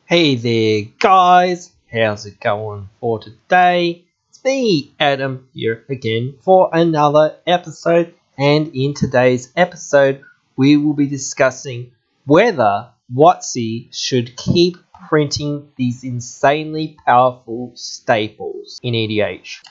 Hey there, guys! How's it going for today? It's me, Adam, here again for another episode. And in today's episode, we will be discussing whether w.o.t.c should keep printing these insanely powerful staples in EDH.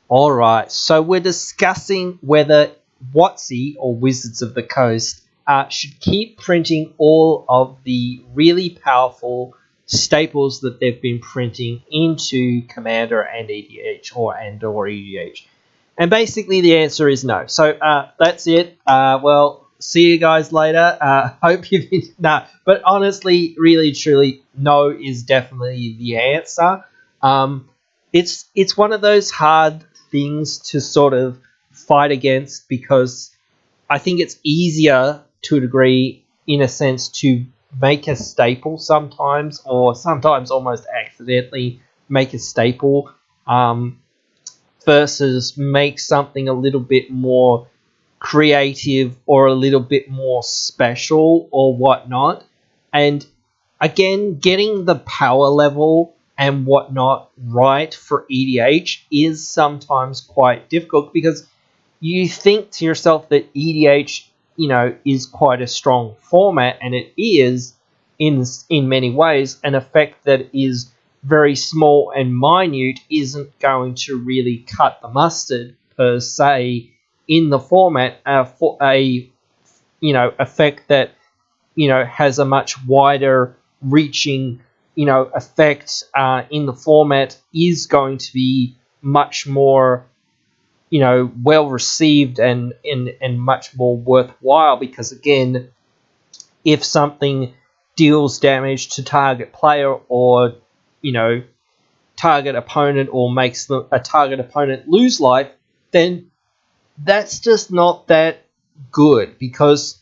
Alright, so we're discussing whether w.o.t.c or Wizards of the Coast should keep printing all of the really powerful staples that they've been printing into Commander and EDH or EDH. And basically the answer is no. So that's it. Well, see you guys later. Hope you've been... No, but honestly, really, truly, no is definitely the answer. It's one of those hard things to sort of fight against because I think it's easier to a degree, in a sense, to make a staple sometimes, or sometimes almost accidentally make a staple, versus make something a little bit more creative or a little bit more special or whatnot. And again, getting the power level and whatnot right for EDH is sometimes quite difficult because you think to yourself that EDH, is quite a strong format, and it is in many ways. An effect that is very small and minute isn't going to really cut the mustard per se in the format for a effect that has a much wider reaching effect in the format is going to be much more well received and much more worthwhile, because again, if something deals damage to target player or target opponent, or makes a target opponent lose life, then that's just not that good, because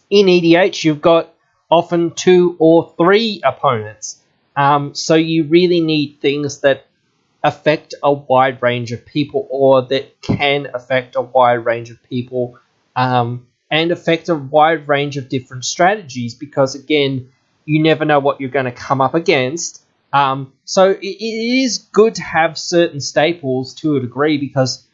in EDH you've got often 2 or 3 opponents, so you really need things that affect a wide range of people, or that can affect a wide range of people, and affect a wide range of different strategies, because again, you never know what you're going to come up against. So it is good to have certain staples to a degree, because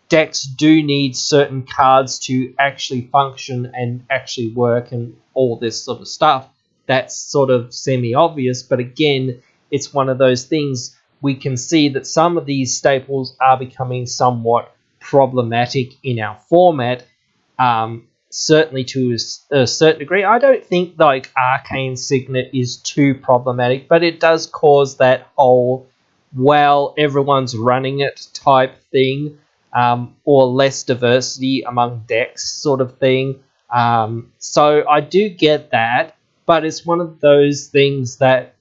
decks do need certain cards to actually function and actually work and all this sort of stuff. That's sort of semi-obvious, but again, it's one of those things. We can see that some of these staples are becoming somewhat problematic in our format, certainly to a certain degree. I don't think like Arcane Signet is too problematic, but it does cause that whole, well, everyone's running it type thing, or less diversity among decks sort of thing. So I do get that, but it's one of those things that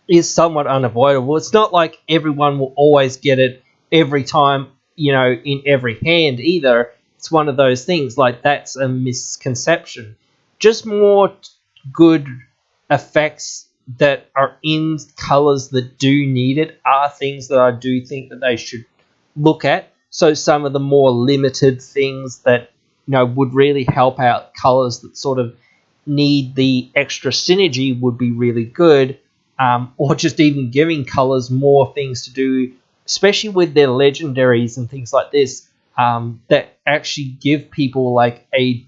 is somewhat unavoidable. It's not like everyone will always get it every time, in every hand either. It's one of those things, like that's a misconception. Just more good effects that are in colors that do need it are things that I do think that they should look at. So some of the more limited things that would really help out colors that sort of need the extra synergy would be really good, or just even giving colors more things to do, especially with their legendaries and things like this, that actually give people like a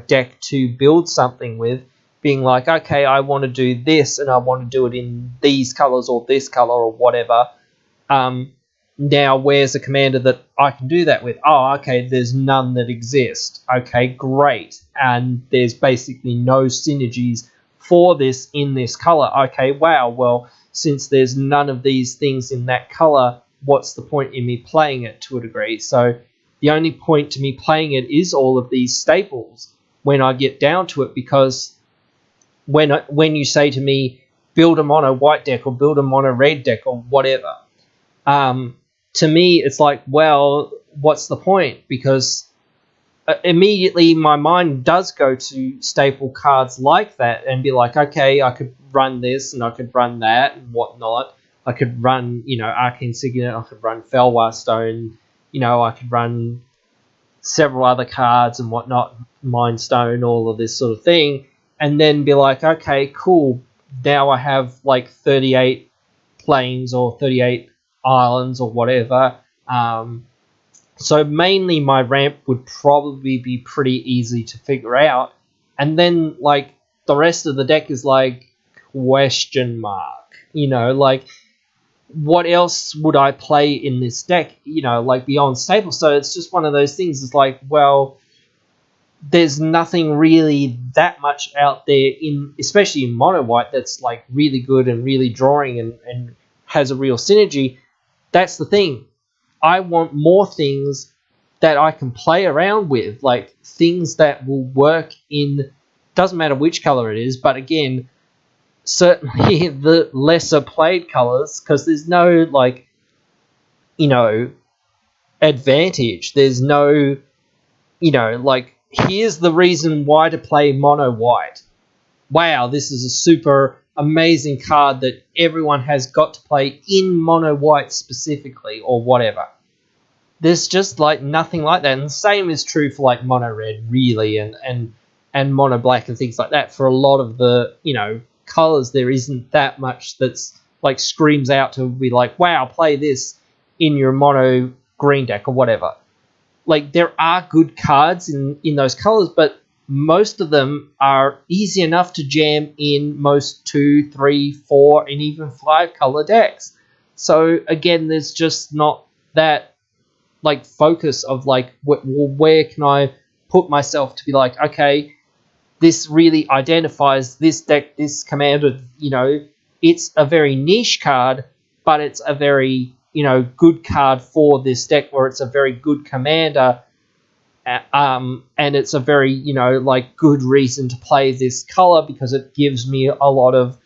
deck to build something with, being like, okay, I want to do this and I want to do it in these colors or this color or whatever. Now, where's a commander that I can do that with? Oh, okay, there's none that exist. Okay, great. And there's basically no synergies for this in this color. Okay, wow, well, since there's none of these things in that color, what's the point in me playing it to a degree? So the only point to me playing it is all of these staples when I get down to it, because when you say to me, build a mono white deck or build a mono red deck or whatever, to me, it's like, well, what's the point? Because immediately my mind does go to staple cards like that and be like, okay, I could run this and I could run that and whatnot. I could run, Arcane Signet, I could run Felwar Stone, I could run several other cards and whatnot, Mind Stone, all of this sort of thing, and then be like, okay, cool. now I have like 38 planes or 38 islands or whatever. So mainly my ramp would probably be pretty easy to figure out. And then like the rest of the deck is like question mark. Like what else would I play in this deck, like beyond staples? So it's just one of those things. It's like, well, there's nothing really that much out there especially in mono white, that's like really good and really drawing and has a real synergy. That's the thing. I want more things that I can play around with, like things that will work in, doesn't matter which color it is, but again, certainly the lesser played colors, because there's no like, advantage. There's no, like, here's the reason why to play mono white. Wow, this is a super amazing card that everyone has got to play in mono white specifically, or whatever. There's just like nothing like that. And the same is true for like mono red, really, and mono black and things like that. For a lot of the, colors, there isn't that much that's like screams out to be like, wow, play this in your mono green deck or whatever. Like, there are good cards in those colors, but most of them are easy enough to jam in most 2, 3, 4, and even 5 color decks. So again, there's just not that like focus of like, where can I put myself to be like, okay, this really identifies this deck, this commander. It's a very niche card, but it's a very, good card for this deck, or it's a very good commander, and it's a very, like good reason to play this color because it gives me a lot of,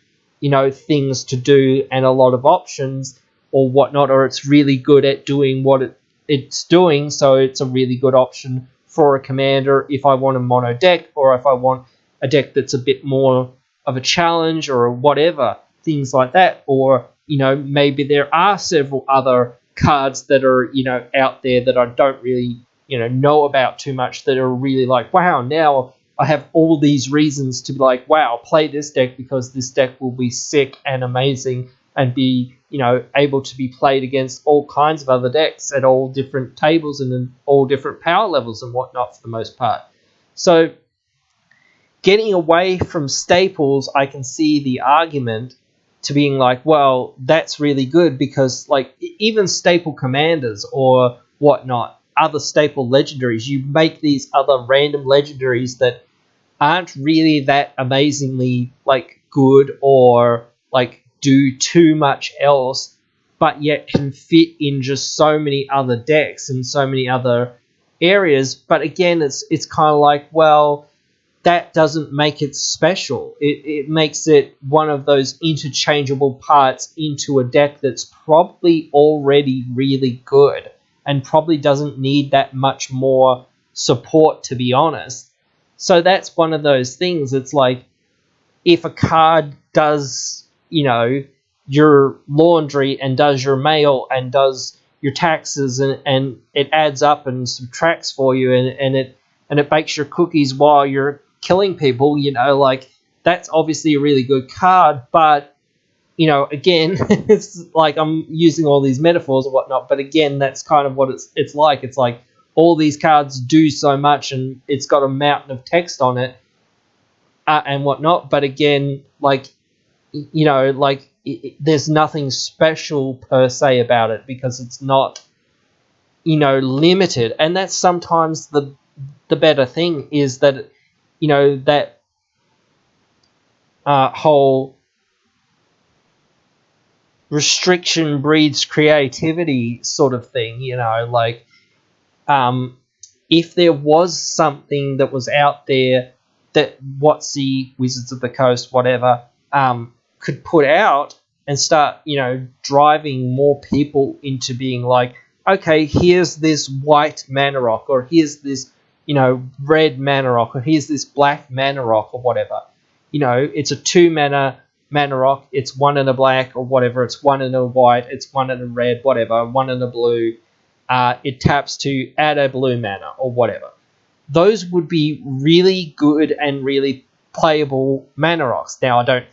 things to do and a lot of options or whatnot, or it's really good at doing what it's doing, so it's a really good option for a commander if I want a mono deck, or if I want a deck that's a bit more of a challenge or whatever, things like that. Or, maybe there are several other cards that are, out there that I don't really, know about too much, that are really like, wow, now I have all these reasons to be like, wow, play this deck because this deck will be sick and amazing and be, able to be played against all kinds of other decks at all different tables and in all different power levels and whatnot for the most part. So getting away from staples, I can see the argument to being like, well, that's really good because like even staple commanders or whatnot, other staple legendaries, you make these other random legendaries that aren't really that amazingly like good or like do too much else, but yet can fit in just so many other decks and so many other areas. But again, it's kind of like, well, that doesn't make it special. It makes it one of those interchangeable parts into a deck that's probably already really good and probably doesn't need that much more support, to be honest. So that's one of those things. It's like, if a card does, your laundry and does your mail and does your taxes, and it adds up and subtracts for you, and it bakes your cookies while you're killing people, like, that's obviously a really good card. But, again, it's like I'm using all these metaphors and whatnot, but again, that's kind of what it's like. It's like all these cards do so much and it's got a mountain of text on it, and whatnot. But again, like, like there's nothing special per se about it because it's not, limited. And that's sometimes the better thing, is that, that whole restriction breeds creativity sort of thing, like, if there was something that was out there that w.o.t.c, Wizards of the Coast, whatever, could put out and start, driving more people into being like, okay, here's this white mana rock, or here's this, red mana rock, or here's this black mana rock, or whatever. It's a 2 mana rock, it's 1 and a black, or whatever, it's 1 and a white, it's 1 and a red, whatever, 1 and a blue. It taps to add a blue mana or whatever. Those would be really good and really playable mana rocks. Now, I don't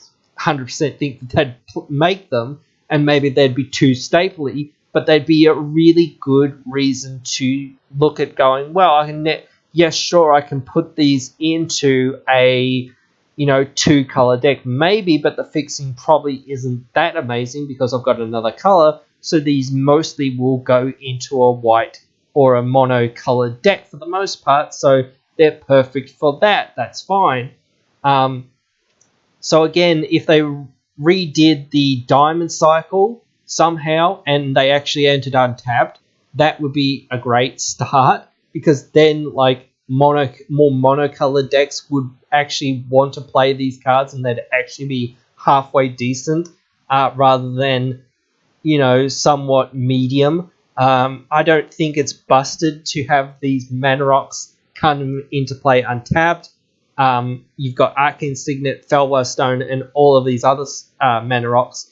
100% think that they'd make them, and maybe they'd be too stapley, but they'd be a really good reason to look at going, well, yes, sure, I can put these into a, 2-color deck, maybe, but the fixing probably isn't that amazing because I've got another color, so these mostly will go into a white or a mono-colored deck for the most part, so they're perfect for that. That's fine. So again, if they redid the diamond cycle somehow and they actually entered untapped, that would be a great start, because then like more monocolored decks would actually want to play these cards and they'd actually be halfway decent, rather than somewhat medium. I don't think it's busted to have these mana rocks come into play untapped. You've got Arcane Signet, Felwar Stone, and all of these other mana rocks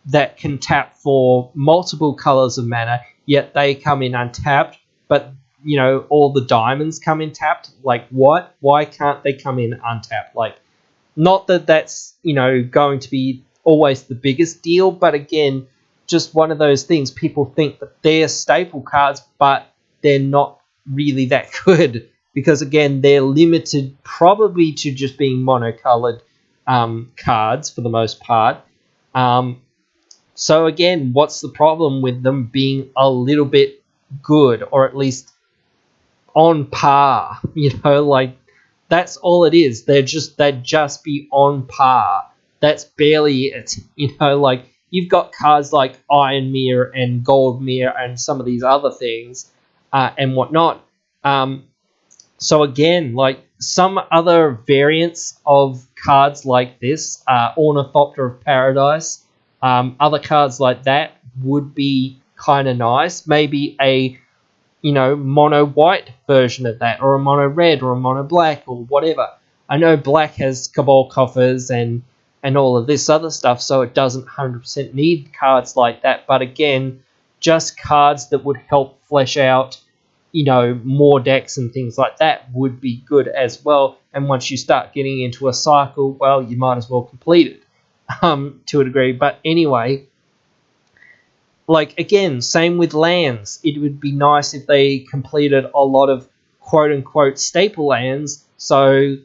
that can tap for multiple colors of mana, yet they come in untapped. But all the diamonds come in tapped. Like, what? Why can't they come in untapped? Like, not that that's going to be always the biggest deal, but again, just one of those things. People think that they're staple cards, but they're not really that good, because again, they're limited probably to just being monocolored cards for the most part. So again, what's the problem with them being a little bit good, or at least on par? Like, that's all it is. They'd just be on par. That's barely it. Like, you've got cards like Iron Mirror and Gold Mirror and some of these other things, and whatnot. So again, like some other variants of cards like this, Ornithopter of Paradise, other cards like that would be kind of nice. Maybe a mono white version of that, or a mono red, or a mono black, or whatever. I know black has Cabal Coffers and all of this other stuff, so it doesn't 100% need cards like that. But again, just cards that would help flesh out more decks and things like that would be good as well. And once you start getting into a cycle, well, you might as well complete it to a degree. But anyway, like, again, same with lands. It would be nice if they completed a lot of quote-unquote staple lands. So,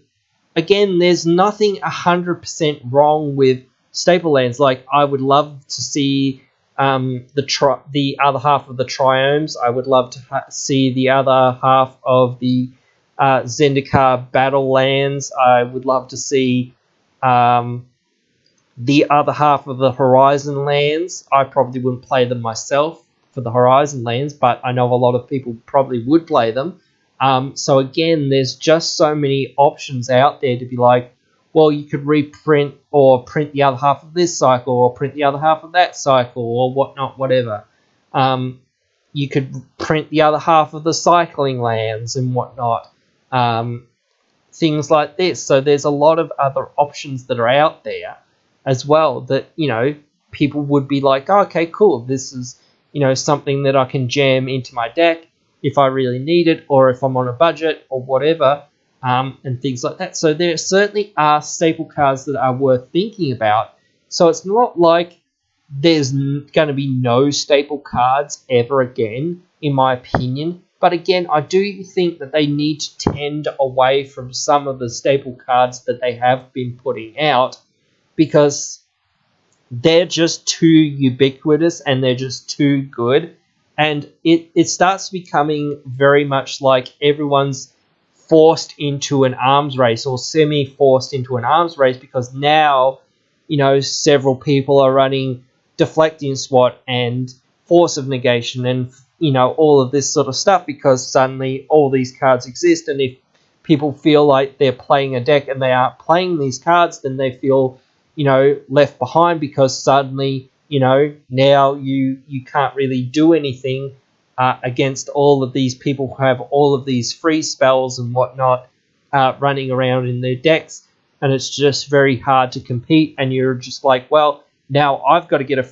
again, there's nothing 100% wrong with staple lands. Like, I would love to see the other half of the Triomes. I would love to see the other half of the Zendikar battle lands. I would love to see the other half of the Horizon lands. I probably wouldn't play them myself for the Horizon lands, but I know a lot of people probably would play them. So again, there's just so many options out there to be like, well, you could reprint or print the other half of this cycle, or print the other half of that cycle, or whatnot, whatever. You could print the other half of the cycling lands and whatnot. Things like this. So there's a lot of other options that are out there as well that, people would be like, oh, okay, cool. This is, something that I can jam into my deck if I really need it, or if I'm on a budget or whatever, and things like that. So there certainly are staple cards that are worth thinking about. So it's not like there's going to be no staple cards ever again, in my opinion. But again, I do think that they need to tend away from some of the staple cards that they have been putting out, because they're just too ubiquitous and they're just too good. And it starts becoming very much like everyone's forced into an arms race, or semi-forced into an arms race, because now, several people are running Deflecting SWAT and Force of Negation and, all of this sort of stuff, because suddenly all these cards exist. And if people feel like they're playing a deck and they aren't playing these cards, then they feel, left behind, because suddenly, now you can't really do anything against all of these people who have all of these free spells and whatnot running around in their decks, and it's just very hard to compete. And you're just like, well, now I've got to get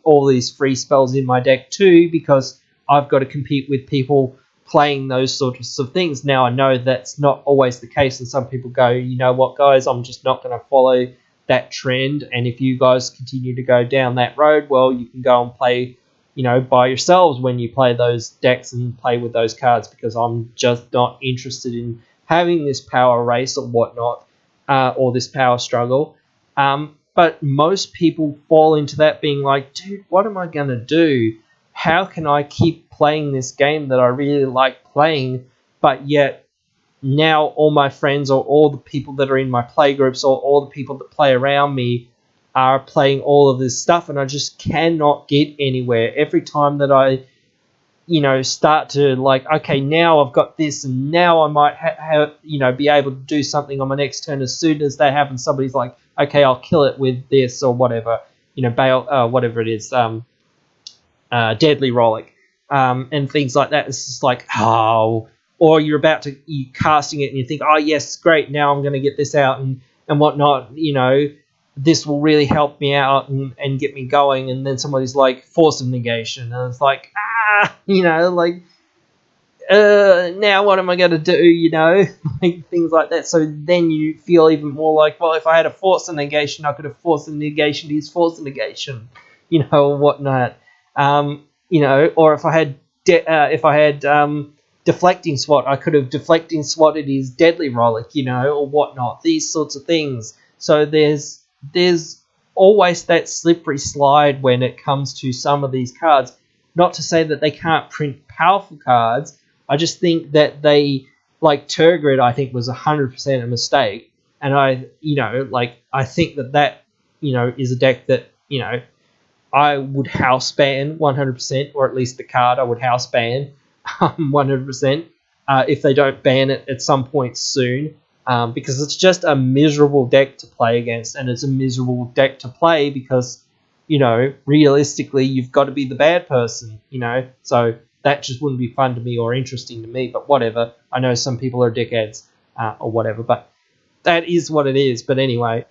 all these free spells in my deck too, because I've got to compete with people playing those sorts of things. Now, I know that's not always the case, and some people go, you know what, guys, I'm just not going to follow that trend. And if you guys continue to go down that road, well, you can go and play, by yourselves when you play those decks and play with those cards, because I'm just not interested in having this power race or whatnot, or this power struggle. But most people fall into that being like, dude, what am I going to do? How can I keep playing this game that I really like playing, but yet now all my friends or all the people that are in my play groups or all the people that play around me are playing all of this stuff, and I just cannot get anywhere. Every time that I, start to like, okay, now I've got this, and now I might be able to do something on my next turn. As soon as that happens, somebody's like, okay, I'll kill it with this or whatever, bail, whatever it is, deadly rollick, and things like that. It's just like, oh, or you casting it and you think, oh yes, great, now I'm going to get this out and whatnot. This will really help me out and get me going. And then somebody's like, force of negation, and it's like, like, now what am I going to do? Like things like that. So then you feel even more like, well, if I had a force of negation, I could have forced the negation to use force of negation, or whatnot. Or if I had deflecting swat, I could have deflecting swatted his deadly rollick, or whatnot. These sorts of things. So there's always that slippery slide when it comes to some of these cards. Not to say that they can't print powerful cards. I just think that they, like Turgid, I think was 100% a mistake. And I think that is a deck that, I would house ban 100%, or at least the card I would house ban 100%, if they don't ban it at some point soon, because it's just a miserable deck to play against, and it's a miserable deck to play because, realistically, you've got to be the bad person, so that just wouldn't be fun to me or interesting to me, but whatever. I know some people are dickheads, or whatever, but that is what it is. But anyway,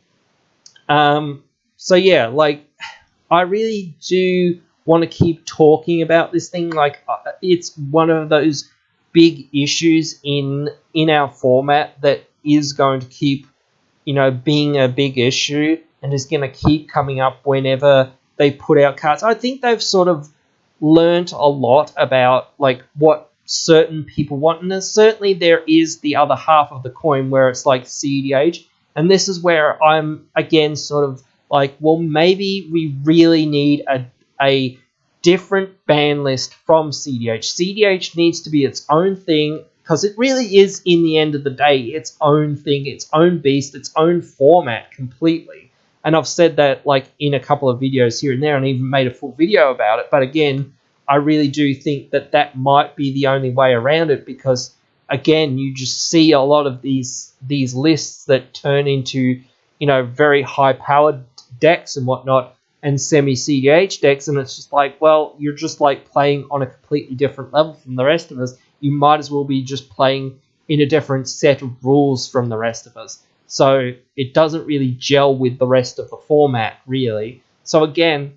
so yeah, like, I really do want to keep talking about this thing. Like, it's one of those big issues in our format that is going to keep, being a big issue, and is going to keep coming up whenever they put out cards. I think they've sort of learnt a lot about like what certain people want, and certainly there is the other half of the coin where it's like CDH, and this is where I'm again sort of like, well, maybe we really need a different ban list from CDH. CDH needs to be its own thing, because it really is, in the end of the day, its own thing, its own beast, its own format completely. And I've said that like in a couple of videos here and there, and even made a full video about it. But again, I really do think that might be the only way around it, because again, you just see a lot of these lists that turn into, very high powered decks and whatnot, and semi CDH decks, and it's just like, well, you're just like playing on a completely different level from the rest of us. You might as well be just playing in a different set of rules from the rest of us. So it doesn't really gel with the rest of the format, really. So again,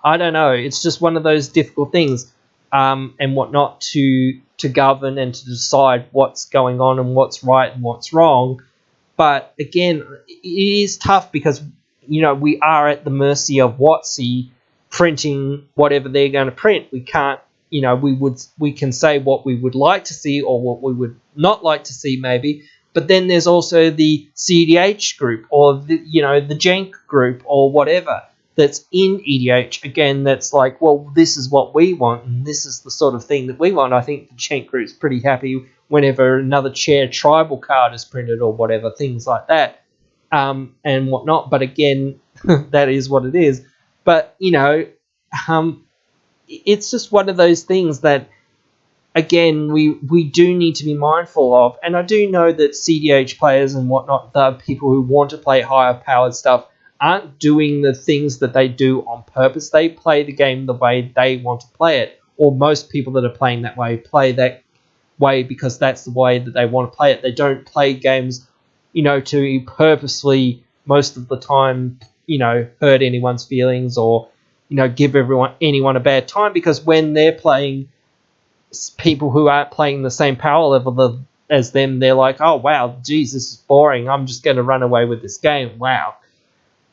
I don't know. It's just one of those difficult things, and whatnot, to govern and to decide what's going on and what's right and what's wrong. But again, it is tough because, we are at the mercy of w.o.t.c printing whatever they're going to print. We can't, we can say what we would like to see or what we would not like to see maybe. But then there's also the CDH group, or the Jank group, or whatever, that's in EDH, again, that's like, well, this is what we want, and this is the sort of thing that we want. I think the Jank group's pretty happy whenever another chair tribal card is printed or whatever, things like that, and whatnot. But again, that is what it is. But, it's just one of those things that, again, we do need to be mindful of. And I do know that CDH players and whatnot, the people who want to play higher powered stuff, aren't doing the things that they do on purpose. They play the game the way they want to play it. Or most people that are playing that way play that way because that's the way that they want to play it. They don't play games, to purposely, most of the time, hurt anyone's feelings or, give anyone a bad time, because when they're playing people who aren't playing the same power level as them, they're like, oh, wow, geez, this is boring. I'm just going to run away with this game. Wow.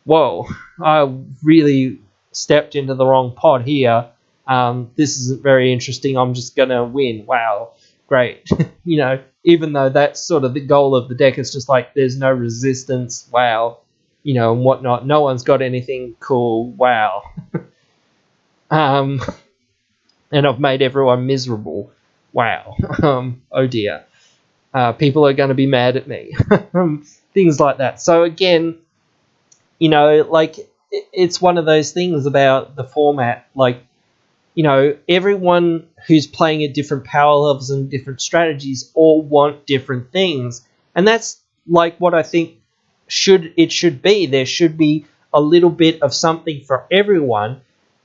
whoa, I really stepped into the wrong pot here. This isn't very interesting. I'm just going to win. Wow, great. Even though that's sort of the goal of the deck, it's just like there's no resistance. Wow. And whatnot. No one's got anything cool. Wow. Um, and I've made everyone miserable. Wow. Oh dear. People are going to be mad at me. Things like that. So again, like it's one of those things about the format. Like, everyone who's playing at different power levels and different strategies all want different things. And that's like what I think should be. There should be a little bit of something for everyone.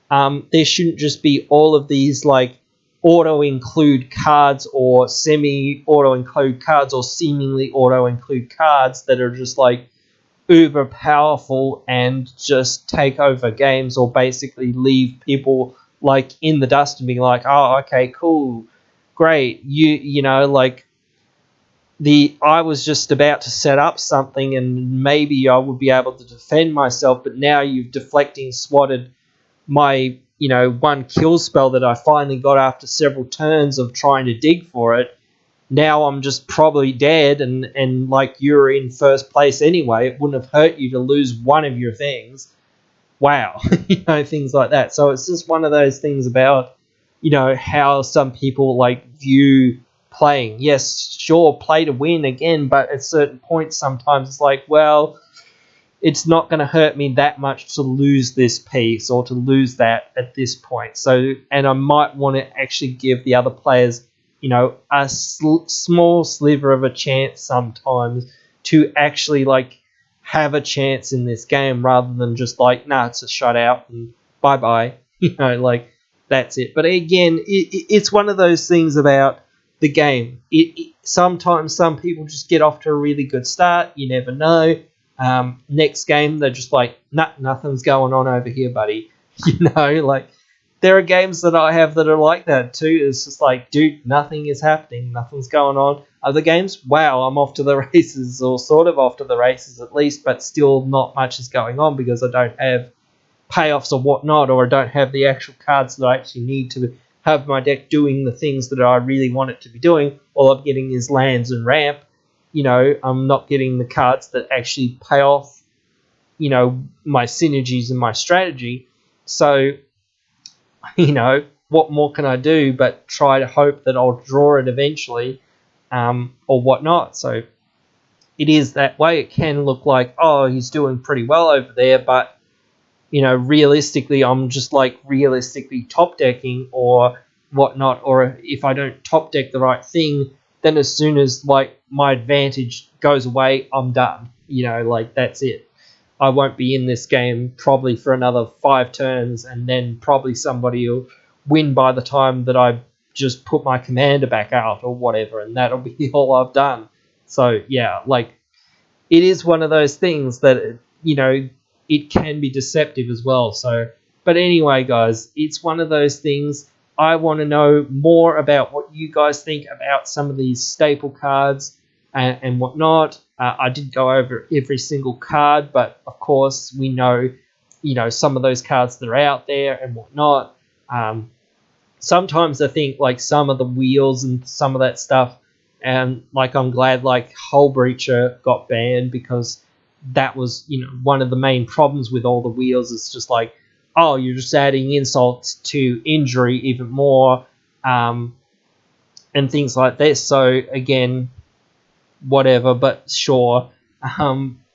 There shouldn't just be all of these like auto-include cards or semi-auto-include cards or seemingly auto-include cards that are just like uber powerful and just take over games or basically leave people like in the dust and being like, oh, okay, cool, great. Like I was just about to set up something and maybe I would be able to defend myself, but now you've deflecting swatted my one kill spell that I finally got after several turns of trying to dig for it. Now I'm just probably dead and like you're in first place anyway. It wouldn't have hurt you to lose one of your things. Wow. Things like that. So it's just one of those things about how some people like view playing. Yes, sure, play to win again, but at certain points sometimes it's like, well, it's not going to hurt me that much to lose this piece or to lose that at this point. So, and I might want to actually give the other players, a small sliver of a chance sometimes to actually like have a chance in this game rather than just like, nah, it's a shutout and bye bye. Like that's it. But again, it's one of those things about the game. Sometimes some people just get off to a really good start. You never know. Next game, they're just like, nah, nothing's going on over here, buddy. Like there are games that I have that are like that too. It's just like, dude, nothing is happening, nothing's going on. Other games, wow, I'm off to the races, or sort of off to the races at least, but still not much is going on because I don't have payoffs or whatnot, or I don't have the actual cards that I actually need to have my deck doing the things that I really want it to be doing. All I'm getting is lands and ramp. I'm not getting the cards that actually pay off, my synergies and my strategy. So, what more can I do but try to hope that I'll draw it eventually, or whatnot. So it is that way. It can look like, oh, he's doing pretty well over there, but, realistically, I'm just like realistically top decking or whatnot. Or if I don't top deck the right thing, then as soon as like my advantage goes away, I'm done. Like that's it. I won't be in this game probably for another 5 turns, and then probably somebody will win by the time that I just put my commander back out or whatever, and that'll be all I've done. So yeah, like it is one of those things that it can be deceptive as well. So, but anyway, guys, it's one of those things. I want to know more about what you guys think about some of these staple cards and whatnot. I did go over every single card, but of course we know, some of those cards that are out there and whatnot. Sometimes I think like some of the wheels and some of that stuff, and like I'm glad like Hull Breacher got banned because that was one of the main problems with all the wheels. It's just like, oh, you're just adding insults to injury even more, and things like this. So again, whatever, but sure.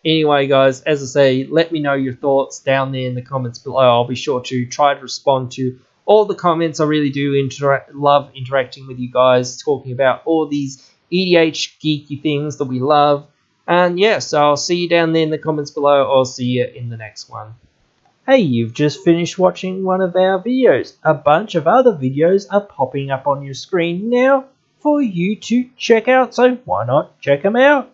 Anyway, guys, as I say, let me know your thoughts down there in the comments below. I'll be sure to try to respond to all the comments. I really do love interacting with you guys, talking about all these EDH geeky things that we love. And yeah, so I'll see you down there in the comments below. I'll see you in the next one. Hey, you've just finished watching one of our videos. A bunch of other videos are popping up on your screen now for you to check out, so why not check them out?